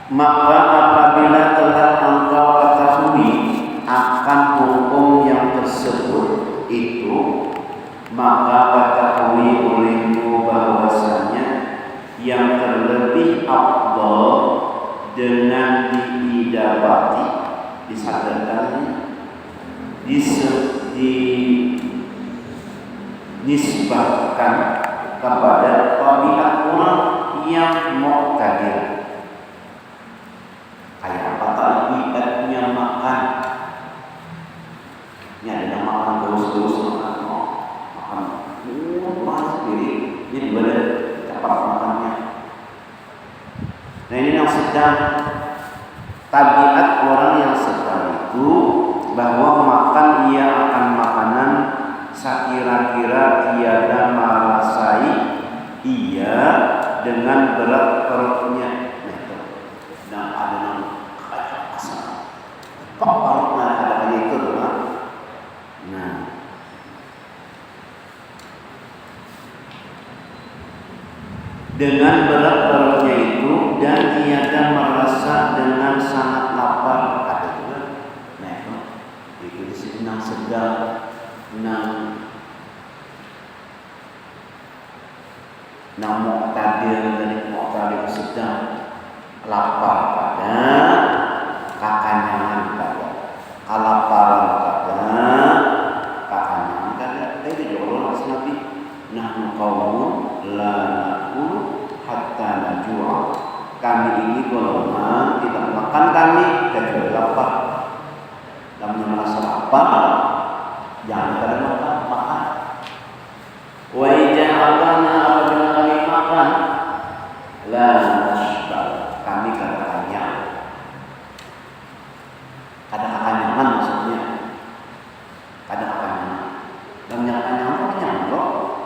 Maka apabila telah engkau ketahui akan hukum tersebut itu, maka ketahui olehmu bahwasanya yang terlebih afdal dengan didapati, disadarkan, dinisbahkan kepada tabiat orang yang muqtadir. Kayak apa tabiatnya makan? Ini ada makan terus makan sendiri. Ini boleh cepat makannya. Nah, ini yang sedang, tabiat orang yang sedang itu bahwa makan ia akan makanan sekira-kira tiada merasai ia dengan berat perutnya. Nah, ada yang kayak asal. Kok perutnya ada kayak itu doang? Nah, dengan berat perutnya itu dan tiada merasa dengan sangat lapar, ada juga. Nah, itu di sini yang sedang muqtadir dan muqtadir sedang lapar pada kakanyangan pada kalaparan pada kakanyangan pada itu juga Nabi nahnu qaumun la naqul hatta najua, kami ini golongan tidak makan kami kecuali lapar. Kami merasa lapar jangan pada makan. Wa ija'alana apabila kami makan la nashbal, kami kadang kenyang. Kadang kenyang maksudnya kadang kenyang. Dan yang kenyang loh.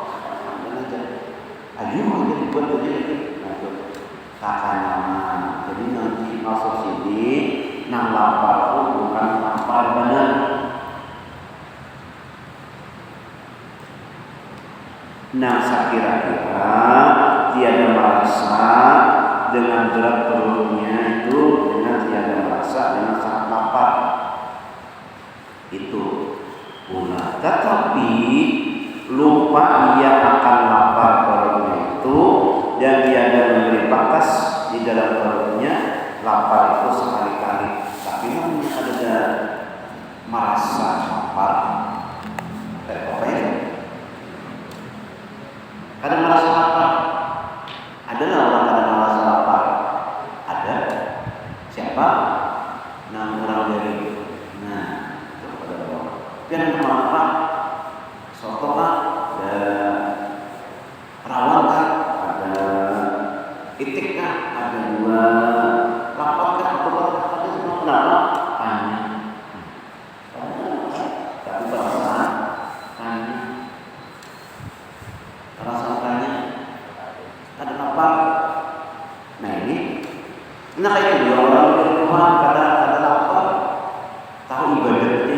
Ayo jadi buat jadi kekenyangan. Jadi nanti masuk sini nang lapar itu bukan lapar benar. Nah, sekira-kira tiada merasa dengan berat perutnya itu, dengan tiada merasa dengan sangat lapar itu pula. Tetapi lupa ia akan lapar perutnya itu dan tiada memberi batas di dalam perutnya lapar itu sekali-kali. Tapi namun ada merasa lapar, kadang merasa lapar. Adalah orang kadang merasa lapar. Ada. Siapa? Nah, orang dari. Nah, dan kenapa? Soto kan, ada rawon kan, ada itik kan, ada dua lapar kan, ada semua kenapa? Tanya. Tapi perasaan tanya. Perasaan tanya. Ada lapar. Nah ini, nah kayak dua orang dari Tuhan kadang lapar, tahu ibadahnya.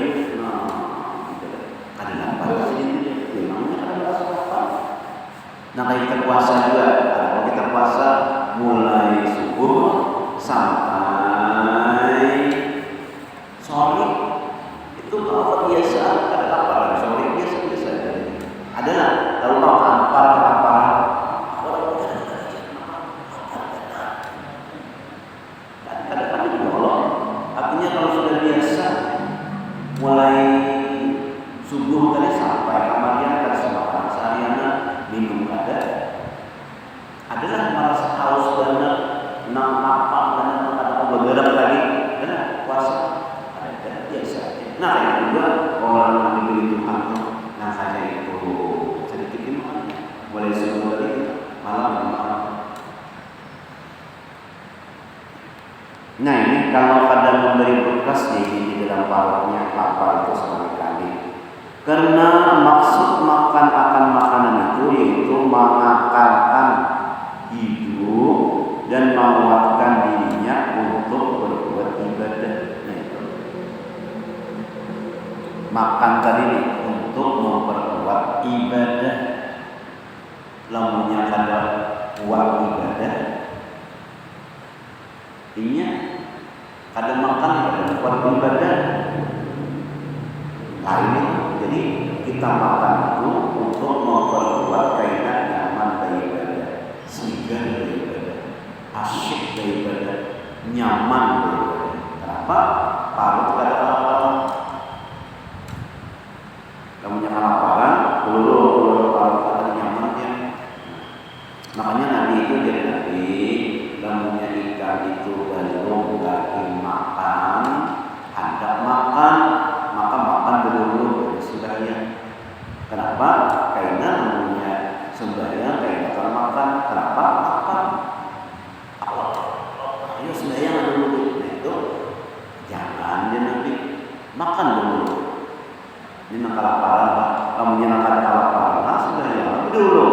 Nah, kayak kita puasa juga. Kalau kita puasa mulai subuh sampai sore itu kalau biasa ada lapar, sore biasa aja. Adalah kalau mau lapar kelaparan. Kadang-kadang juga Allah. Artinya kalau sudah biasa mulai subuh tadi sampai kemudian kesempatan seharian minum adalah merasa haus banget, nang lapar dan ada beberapa lagi, dan puasa ada biasa. Nah itu juga orang yang diberi Tuhan yang saja itu sedikit makan, boleh semua tadi malam makan. Nah ini kalau kadang memberi bekas di dalam parutnya lapar itu sekali-kali. Karena maksud makan akan makanan itu yaitu mengakalkan hidup dan menguatkan dirinya untuk berbuat ibadah. Makan tadi untuk memperkuat ibadah. Lamunnya kada kuat ibadah, intinya kada makan kada kuat ibadah. Lain Jadi kita makan itu untuk memperkuat kaitan nyaman daripada, segar daripada, asyik daripada, nyaman daripada. Kenapa? Parut kada kelaparan. Kamu yang kelaparan, peluru parut kada nyaman dia. Makanya Nabi itu dari Nabi, namanya ikan itu belum lagi makan, hendak makan, maka makan dulu dari sembahyang. Kenapa? Karena namanya sembahyang kayak kalau makan. Kenapa? Makan. Ayo sembahyang dulu. Nah itu jangan dia Nabi makan dulu. Ini nak kelaparan, Pak. Kamu yang ada kelaparan, sembahyang dulu.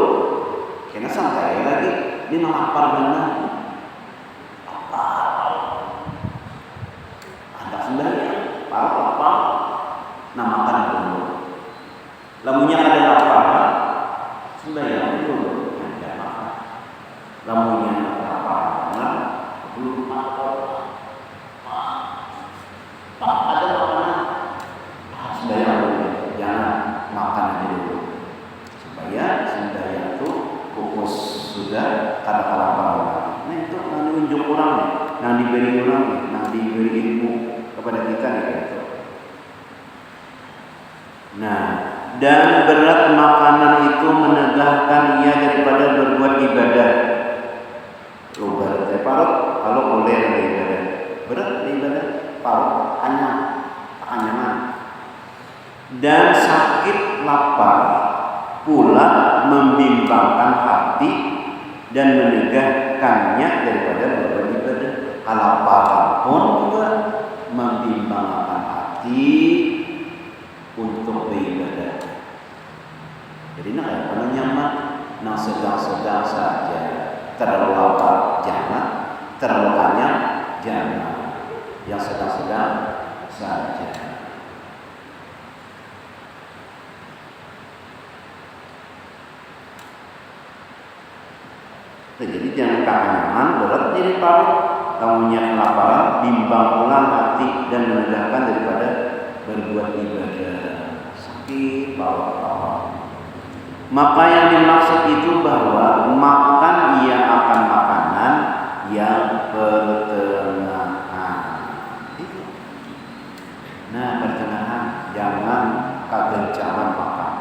Karena santai lagi, ini nak lapar benar. Ada sembahyang, lapar. Nah makan dulu. Lamunya ada lapar, sembahyang dulu. Ada makan. Lamunya ada lapar, belum makan. Pak ada makanan, sembahyang dulu. Jangan makan aja dulu. Supaya sembahyang itu fokus sudah kada kelaparan. Nah itu yang diunjuk orang nih, yang diberi orang nih, yang diberi ilmu kepada kita nih gitu. Nah, dan berat makanan itu menegahkan ia daripada berbuat ibadah. Berat parut, kalau boleh ibadah. Berat ibadah, parut anyaman. Dan sakit lapar pula membimbangkan hati dan menegahkannya daripada berbuat ibadah. Kelaparan pun juga membimbangkan hati untuk beribadah. Jadi nak apa nyaman, nak sedang-sedang saja. Terlalu lapar jangan, terlalu kenyang jangan. Yang sedang-sedang saja. Jadi jangan kekenyangan berat jadi parut, kamunya kelaparan, bimbang ulang hati dan menegakkan daripada berbuat ibadah. Sakit parut. Maka yang dimaksud itu bahwa makan ia akan makanan yang pertengahan. Itu. Nah pertengahan, jangan kegencaran makan.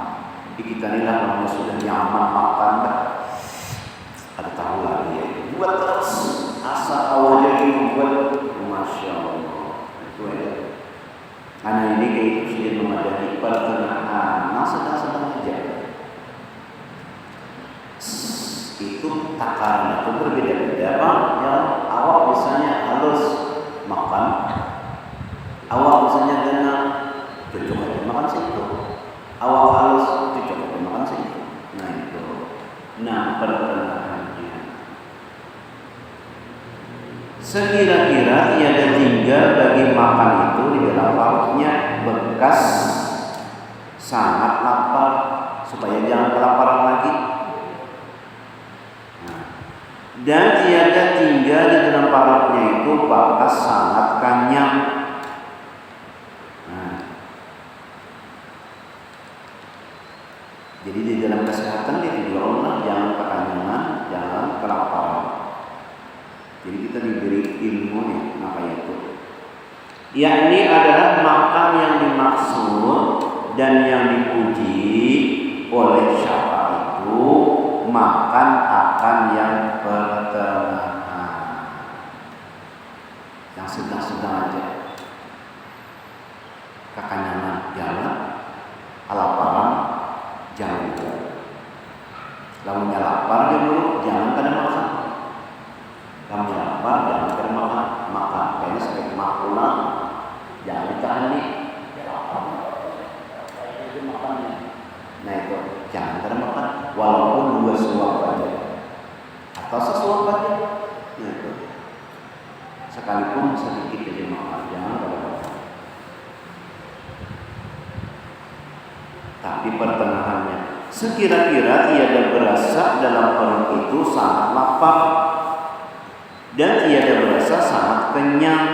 Kita ini lah namanya sudah nyaman makan dah. Ada tahu lagi ya. Buat terus asa awalnya ini membuat Masya Allah. Itu ya. Karena ini kayak itu sudah memadai pertengahan. Nah sedang-sedang aja. Itu takaran itu berbeda-beda. Bang, yang awak misalnya halus makan, awak misalnya dengan cocok aja makan situ. Awak halus cocok aja makan situ. Nah itu. Nah pertengahan. Sekira-kira tiada tinggal bagi makan itu di dalam perutnya bekas sangat lapar supaya jangan kelaparan lagi. Nah, dan tiada tinggal di dalam perutnya itu bekas sangat kenyang. Nah, jadi di dalam kesehatan dia juga Allah jangan kekenyangan, jangan kelaparan. Jadi kita diberi ilmu nih, makanya itu. Yakni adalah makan yang dimaksud dan yang dipuji oleh siapa itu makan akan yang pertengahan, yang sedang-sedang aja. Kekenyangan jangan, kelaparan jangan. Lalunya lapar dia dulu, jangan kada makan. Kamu lapar, jangan termakan, makan. Kayaknya sakit pulang, jangan ditahan nih. Ya lapar, itu makannya. Nah itu, jangan termakan, walaupun 2 suap aja, atau sesuap aja. Nah itu, sekalipun sedikit aja makan, jangan termakan. Tapi pertengahannya, sekira-kira tiada berasa dalam perut itu sangat lapar. Dan tiada berasa sangat kenyang,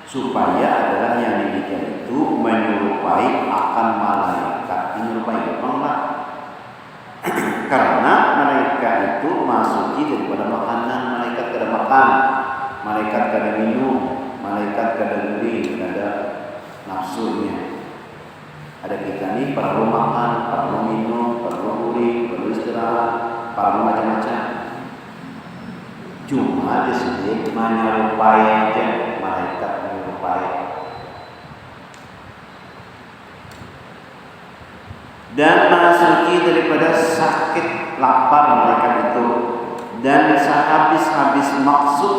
supaya adalah yang demikian itu menyerupai akan malaikat menyerupai gampang lah. Karena malaikat itu masuki daripada makanan. Malaikat kada makan, malaikat kada minum, malaikat kada beli, kada nafsunya. Ada kita nih perlu makan, perlu minum, perlu beli, perlu istirahat, perlu macam-macam. Cuma disini menyerupai aja, malaikat menyerupai. Dan masuki daripada sakit lapar mereka itu, dan sehabis-habis maksud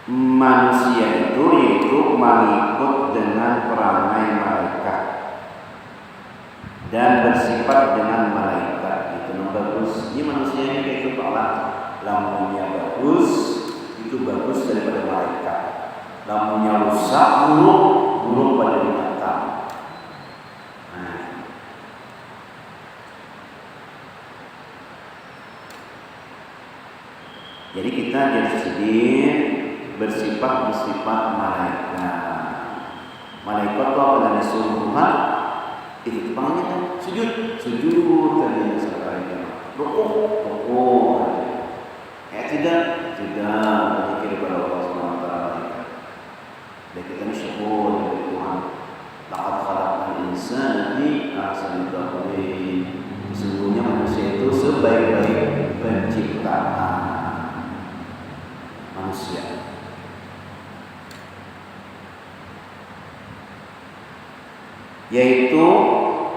manusia itu yaitu mengikut dengan perangai malaikat dan bersifat dengan malaikat. Itu yang bagus. Ini manusia ini kayak itu Allah, lampunya bagus itu bagus daripada malaikat. Lampunya rusak buruk pada binatang. Jadi kita jadi sedih bersifat malaikat. Malaikat itu apa dari suruh Tuhan? Itu panggilnya kan sujud tadi sekarang. Rukuk. Tidak berpikir kepada Allah Subhanahu wa taala. Dan kita bersyukur kepada Tuhan. Laqad khalaqnal insana fi ahsani taqwim. Sesungguhnya manusia itu sebaik-baik penciptaan manusia. Yaitu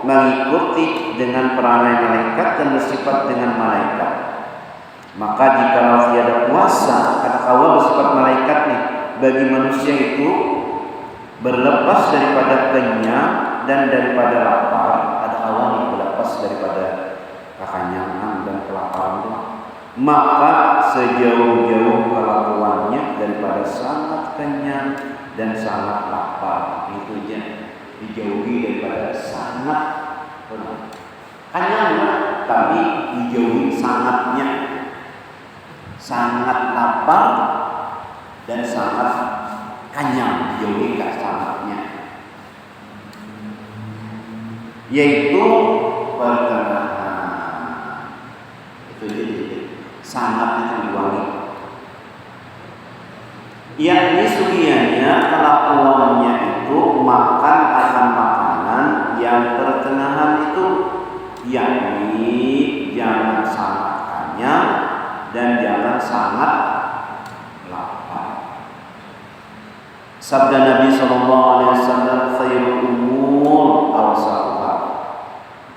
mengikuti dengan perangai malaikat dan bersifat dengan malaikat. Maka jika tiada kuasa, kata Allah bersifat malaikat nih, bagi manusia itu berlepas daripada kenyang dan daripada lapar. Ada Allah nih berlepas daripada kekenyangan dan kelaparan itu. Maka sejauh-jauh kelakuannya daripada sangat kenyang dan sangat lapar. Itu aja, dijauhi daripada sangat kenyang, tapi dijauhi sangatnya. Sangat lapar dan sangat kenyang, dijauhi ke sangatnya. Yaitu pertengahan. Itu jadi sangat itu diwangi. Yakni sugiannya kelakuannya itu makan akan makanan yang pertengahan itu, yakni jangan sangat kenyang dan jangan sangat lapar. Sabda Nabi SAW, khairul umur awsatuha.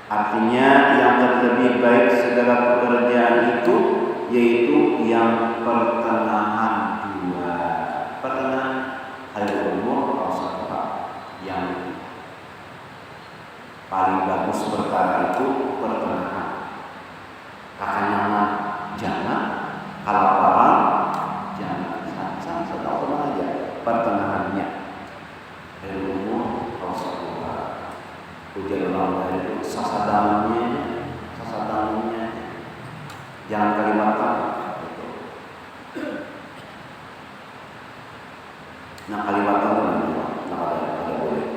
Artinya yang terlebih baik segala pekerjaan itu yaitu yang pertengahan dua. Pertengahan khairul umur awsatuha, yang paling bagus perkara itu pertengahan. Kekenyangan jangan, kelaparan jangan, sama aja pertengahannya. Khairul umur awsatuha. Ujar ulama itu sasadannya, jangan kalimatan. Nah kalimatan itu ada boleh.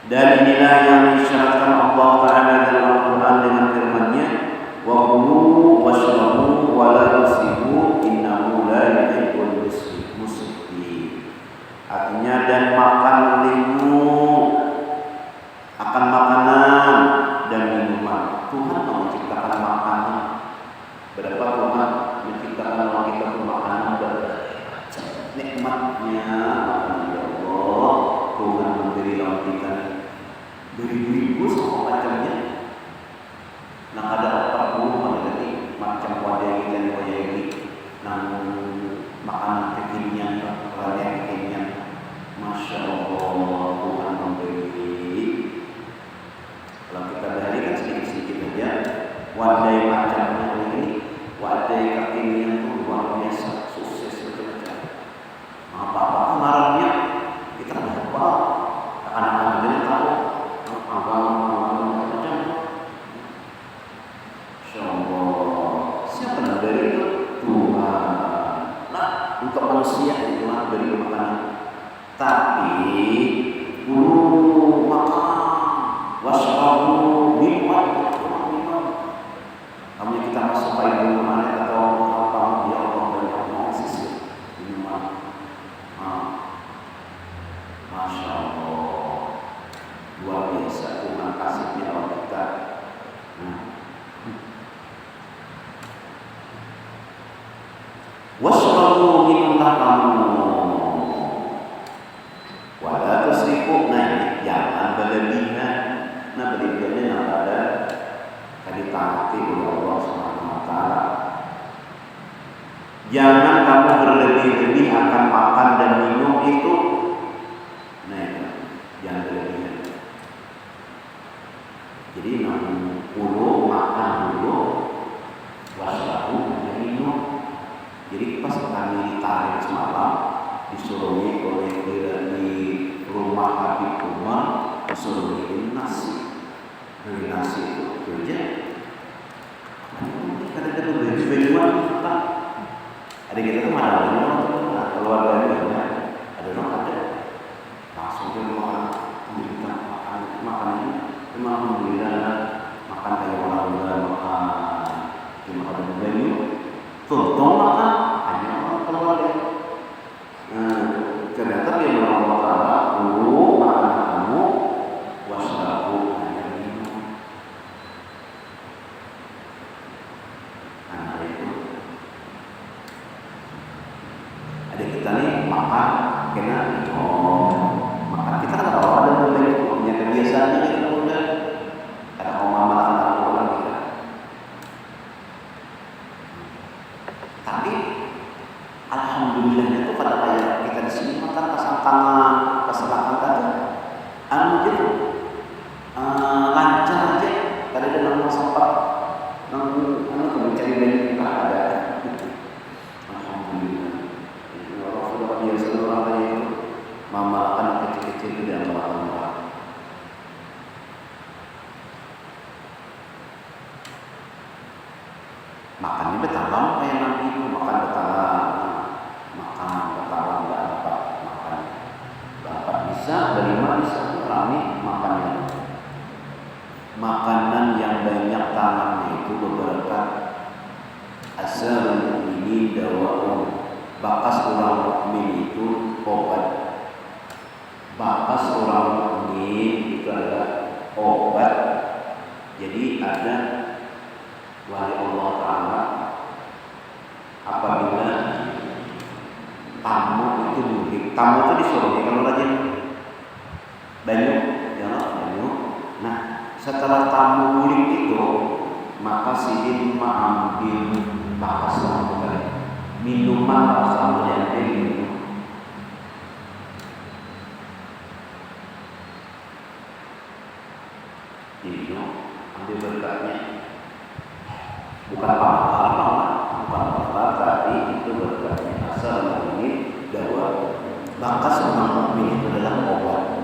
Dan inilah yang disyaratkan Allah Taala dalam Al-Quran dengan firman-Nya, wa kulu washrabu wa la tusrifu innahu la yuhibbul musrifin. Artinya dan makan olehmu akan makanan dan minuman. Tuhan menciptakan makanan. Berapa Tuhan menciptakan kita untuk makanan dan nikmatnya makanan ya Allah. Tuhan memberi lawan kita beribu-ribu semua macamnya. Nah ada 40 ada macam wadah kita ini, namun makanan kasihnya Allah kita. Wasrabu minumlah kamu, wala tusrifu. Nah, jangan berlebihan. Nah, berlebihannya yang ada tadi taati oleh Allah Subhanahu Wa Taala. Jangan kamu berlebih-lebih akan makan dan minum itu. Nah, jangan berlebihan. Jadi 60 makan dulu, wasrabu dan minum. Jadi pas kami ditarik semalam, disuruhi oleh di rumah Habib Umar, disuruh bikin nasi. Beli nasi itu aja. Kadang-kadang beli-belian apa? Ada kita tuh mana orang keluarganya ada orang ada langsung ke rumah kita makan ini. Memang alhamdulillah makan kayak orang makan cuma ada menu. Tuntung makan hanya orang keluarga. Ternyata dia Allah Taala dulu makan kamu wasrabu hanya minum. Nah itu ada kita nih makan kena makan kita kan kalau ada punya kebiasaannya kita udah ada omah makan orang kita. Tapi alhamdulillah itu pada kayak kita di sini makan pasang tangan, pasang tadi, gitu, lancar aja. Tadi ada nang sempat nang mencari beli ada. Alhamdulillah. Allah sudah biasa orang itu makan kecil-kecil itu dan makan murah. Makannya betalang kayak nanti makan betalang, nggak dapat bisa dari mana bisa rame makannya. Makanan yang banyak tangannya itu berberkah. Asal mukminin dawaun, bakas orang mukmin itu obat. Bakas orang mukmin itu adalah obat. Jadi ada wali Allah Ta'ala apabila tamu itu mudik, tamu itu disuruh kalau rajin banyu, ya banyu. Nah, setelah tamu mudik itu maka sidin mengambil bakas tamu tadi, minuman bakas tamu yang diminum. Diminum, ambil berkatnya. Bukan pahala, tapi itu berkatnya asal ini dawa. Bakas orang mukmin itu adalah obat.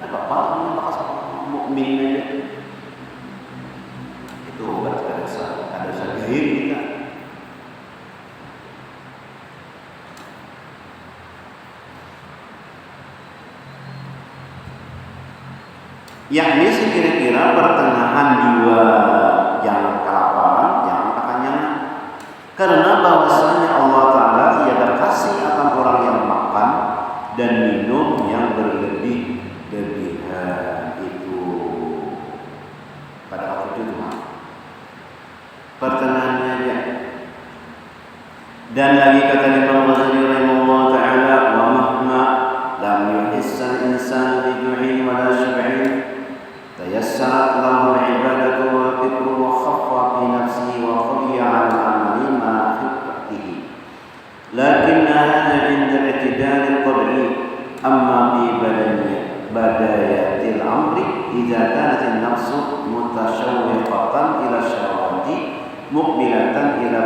Ada bapak yang bakas orang mukmin aja. Itu obat ada gaib kita. Yakni sekira-kira pertengahan jiwa, jangan kelaparan, jangan kekenyangan. Karena bahwasanya Allah Ta'ala tiada kasih akan orang yang makan dan minum yang berlebih-lebihan itu. Pada waktu itu pertengahannya aja. Dan lagi kata Imam Ghazali rahimahullah ta'ala, wa mahma lam yuhissan insan biju'in wa la syub'in تيسرت له العبادة والذكر وخف في نفسه وخفي عن العمل مع خفته لكن هذا عند الاعتدال الطبيعي أما في بداية الأمر إذا كانت النفس متشوقة إلى الشهوات مقبلة إلى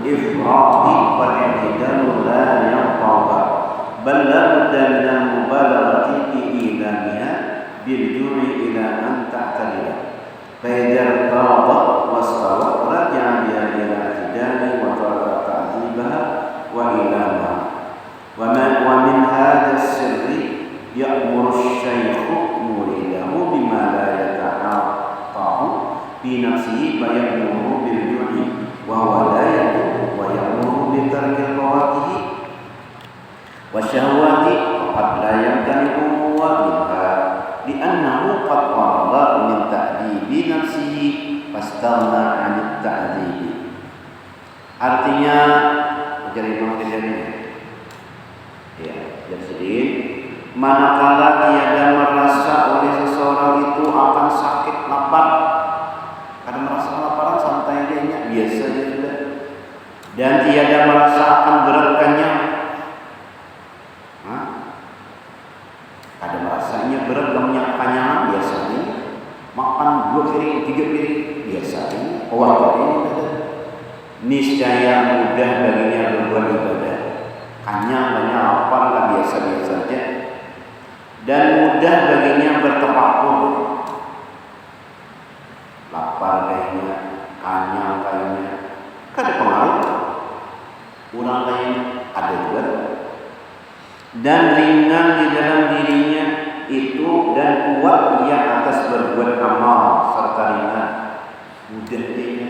الإفراط والاعتدال لا ينفع بل لا بد من المبالغة في إيلامها بالرجوع إلى أن تعتدل فإذا ارتاضت واستوت رجع بها إلى الاعتدال وترك تعذيبها وإيلامها ومن هذا السر يأمر الشيخ مريده بما لا يتعاطاه في نفسه فيأمره بالرجوع وهو لا يتوب ويأمره بترك الفواكه والشهوات qad la yamtani'u wa minha li'annahu qad farada min ta'dibi nafsihi fastaghna 'anil ta'dibi. Artinya jadi Imam Ghazali. Ya, jadi manakala tiada merasa oleh seseorang itu akan sakit lapar, karena merasa kelaparan santai aja, biasa aja sudah, dan tiada merasa akan berat kenyang. Ada merasanya berat banyak kenyang, biasanya makan 2 piring 3 piring, biasanya awal ini ada. Niscaya mudah baginya berbuat ibadah. Kenyang banyak lapar lah biasa-biasa saja. Dan mudah baginya bertafakur. Lapar kayaknya, kenyang kayaknya, kan ada pengaruh. Kurang kayaknya ada juga. Dan ringan di dalam dirinya itu dan kuat ia atas berbuat amal serta ringan. Mudah dia.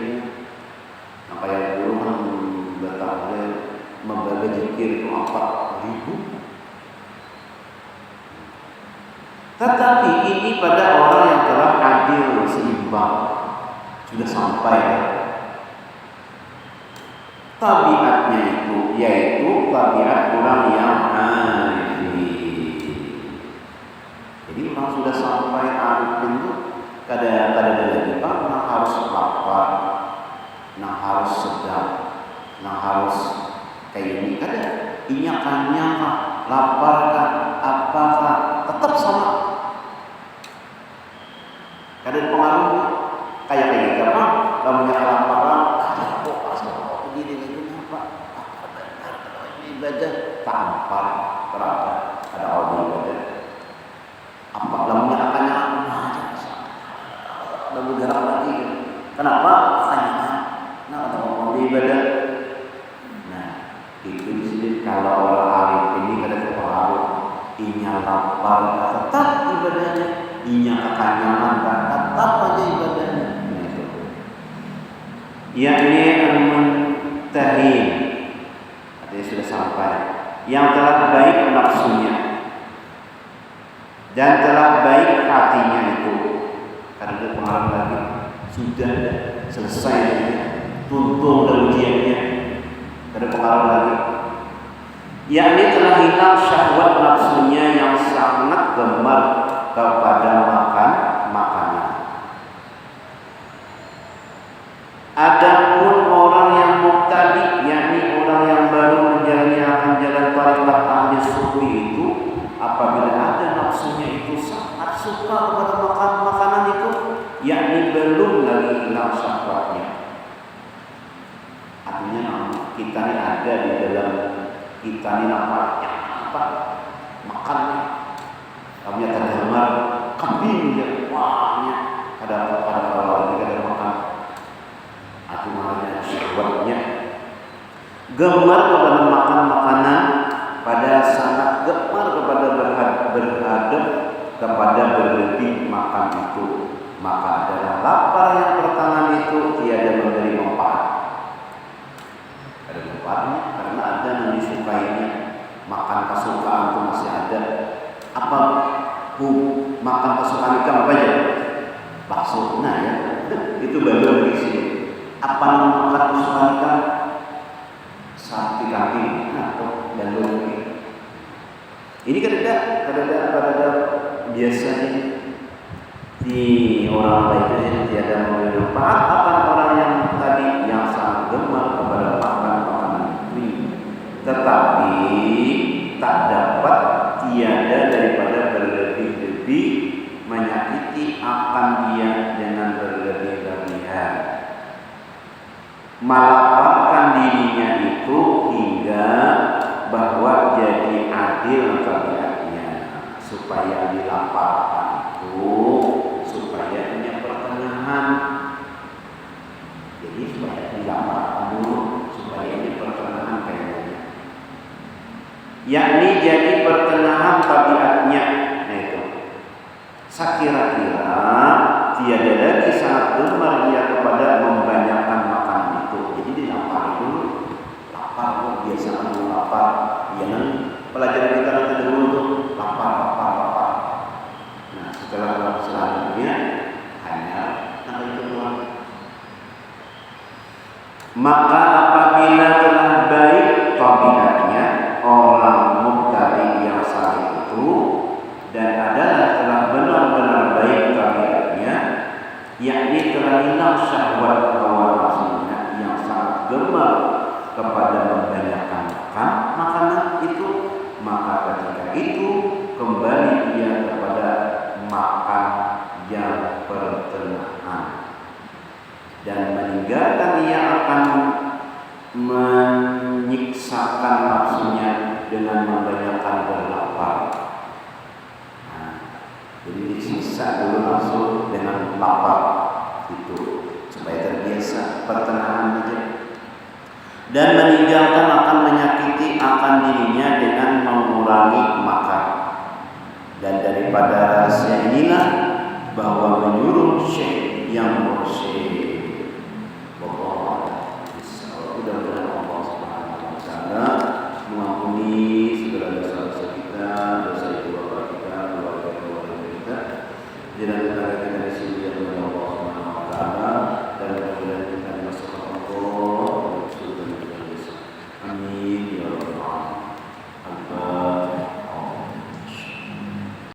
Apa yang dulu bertahun membaca zikir itu 4.000. Tetapi ini pada orang yang telah adil seimbang, sudah sampai tabiatnya itu, yaitu tabiat orang yang arifin. Jadi orang sudah sampai arifin itu kada lagi orang harus lapar, nah harus sedang, nah harus kayak ini, kada inyakannya kah, lapar kah, apakah tetap sama. Kada ada pengaruh kayak gitu apa? Kamu yang kelaparan, kok asal begini apa? Ibadah tampar terapa ada orang ibadah. Apa lamanya akannya lalu gerak lagi. Kenapa? Hanya kata orang ibadah. Nah, itu di sini kalau orang arif ini kada terpengaruh, inya lapar tetap ibadahnya, inya kekanyangan tetap aja ibadahnya. Yakni al-muntahin, artinya sudah sampai, yang telah baik nafsunya dan telah baik hatinya itu, karena itu pengaruh lagi sudah selesai tuntung dan ujiannya, ada pengaruh lagi. Yakni telah hilang syahwat nafsunya yang sangat gemar kepada makanan. Adapun orang yang mubtadi, yakni orang yang baru menjalani akan jalan tarikat ahli sufi itu, apabila ada nafsunya itu sangat suka kepada makanan itu, yakni belum lagi hilang syahwatnya. Artinya kita ini ada di dalam kita ini nampaknya apa makan kami tergemar kambing ya wahnya ada kalau lagi ada makan atau malahnya syahwatnya gemar kepada makan makanan, pada sangat gemar kepada berhadap kepada berlebih makan itu, maka adalah lapar yang pertama itu tiada memberi manfaat. Ada manfaatnya karena ada yang disukainya, makan kesukaan itu masih ada. Apa makan kesukaan ikan apa aja? Bakso, nah ya itu baru di sini. Apa makan kesukaan ikan? Sapi kambing, nah dan lagi. Ini ada biasanya di orang baik itu tiada memberi manfaat. Apa orang yang tadi yang sangat gemar kepada makanan ini, tetapi tak dapat tiada daripada berlebih-lebih menyakiti akan dia dengan berlebih-lebihan, melaporkan dirinya itu hingga bahwa jadi adil tabiatnya, supaya dilaporkan itu supaya punya pertengahan. Jadi supaya dilaporkan dulu supaya ini pertengahan kayaknya, yakni jadi pertengahan tabiatnya. Nah itu sakira-kira tiada lagi sangat gemar ia kepada membanyakkan makanan itu. Jadi dilapar dulu, lapar biasa lapar. Ya kan pelajaran kita nanti dulu tuh Maka apabila telah baik tabiatnya orang mubtadi yang saleh itu, dan adalah telah benar-benar baik tabiatnya, yakni telah hilang syahwat hawa nafsunya yang sangat gemar kepada membanyakan makan makanan itu, maka ketika itu kembali ia kepada makan yang pertengahan, dan meninggalkan ia akan menyiksakan nafsunya dengan membanyakan berlapar. Jadi disiksa dulu nafsu dengan lapar itu supaya terbiasa pertengahan aja. Dan meninggalkan akan menyakiti akan dirinya dengan mengurangi makan. Dan daripada rahasia inilah bahwa menyuruh syekh yang mursyid